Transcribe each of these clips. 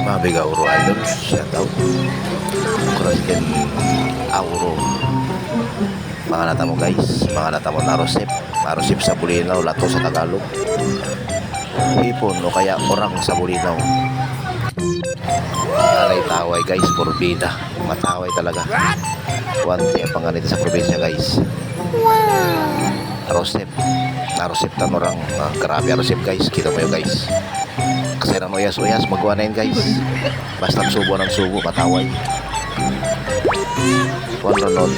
Mabiga Uro Idol, shout out. Kristen Auro. Mga nata mo guys, mga nata mo narosip sa Bulinaw, lato sa Tagalog. Ipon o kaya orang sa Bulinaw. Alay taway guys, porbida. Mataway talaga. Wante ang panganito sa probinsya guys. Narosip tan orang. Grabe arosip guys, kita mo yun guys. Kasi nang uyas-uyas, magawa na yun guys. Basta subo ng subo, mataway. Juan Ronald,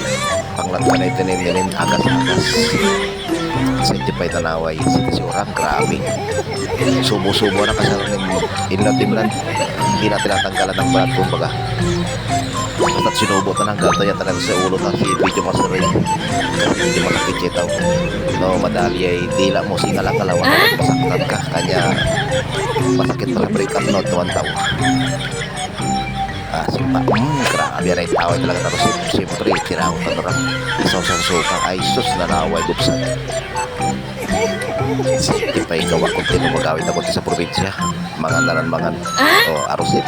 panglat ka na itinin, agas-agas. Sa hindi pa itanaway, si orang, grabe. Subo-subo na kasi inlat-imlan. Hindi na tinatanggalan ng balat, kumbaga. Basta't sinubo na ng gata yan talaga sa ulo na si Video Masarin. Kasi hindi masakit siya tao. No, madali ay dila mo singalang-kalawa na masaktan ka. Kanya masakit pala break up no, tuwan tao. Sumpa, grabe na yung taway talaga na rusip. Siyempre, tirang panorang isaw sa suka. Ay, sus, nanaway gupsan. Di pa ikaw kung tinumagawin ako sa probinsya. Mga naranmangan. O, arusip.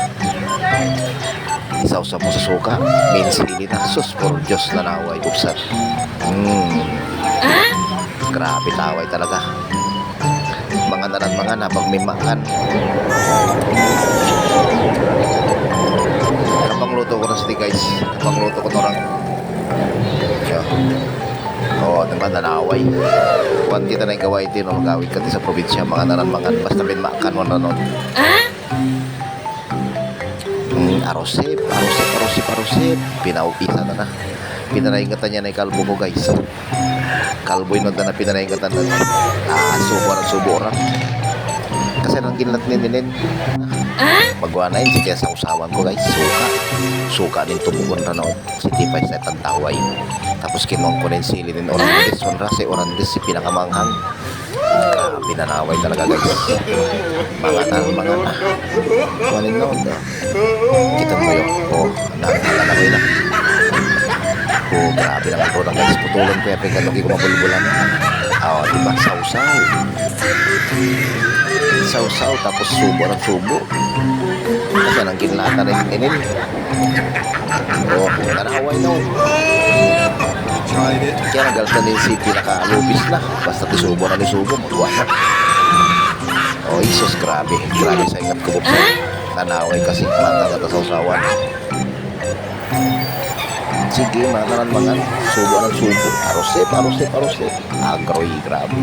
Isaw sa mo sa suka. Minsili na. Sus, por Diyos, nanaway gupsan. Grabe taway talaga. Mga naranmangan habang may makan. Pangluto ko na sila guys. Pangluto ko na orang. Oo, naman nanaway. Kuwan kita na ikaway ito no, magawin ka sa probinsya. Mga naranmangan. Basta pinmakan mo na nun. Arosip. Pinaupisa na na. Pinanaingatan niya na yung kalbo ko guys. Kalbo yun na pinanaingatan na. Subo orang. Kasi nang ginlat ninin. Magawa na yun, sige sa usawan ko guys, suka din tumugon na noon, si Tipay sa tantaway. Tapos kinuwang ko na yung sili din Orandes, si Orandes, si pinakamanghang. Grabe nanaway talaga guys. Mga na. Kuhanin na, kita mo yun, nakakalaway na. Grabe naman ko na guys, putulon ko yung pagkanogi ko mabulbulan. Diba, sausaw, tapos subo ng subo. Kasi nang kinlata rin inin. Nanaway na. Kaya nagalta din si pinaka-lupis na. Basta tisubo na lisubo, magawa na. Isos, grabe sa ingat ko buksan. Nanaway kasi mga sausawan. Sige, mga naranmangan, subo ng subo. Arosip. Agroy, grabe.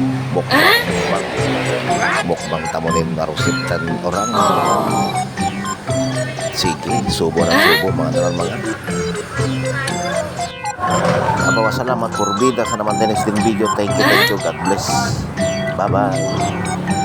Mukbang tamunin, arosip dan orang. Sige, subo ng subo, mga naranmangan. Salamat for bida sa naman din video. Thank you. God bless. Bye-bye.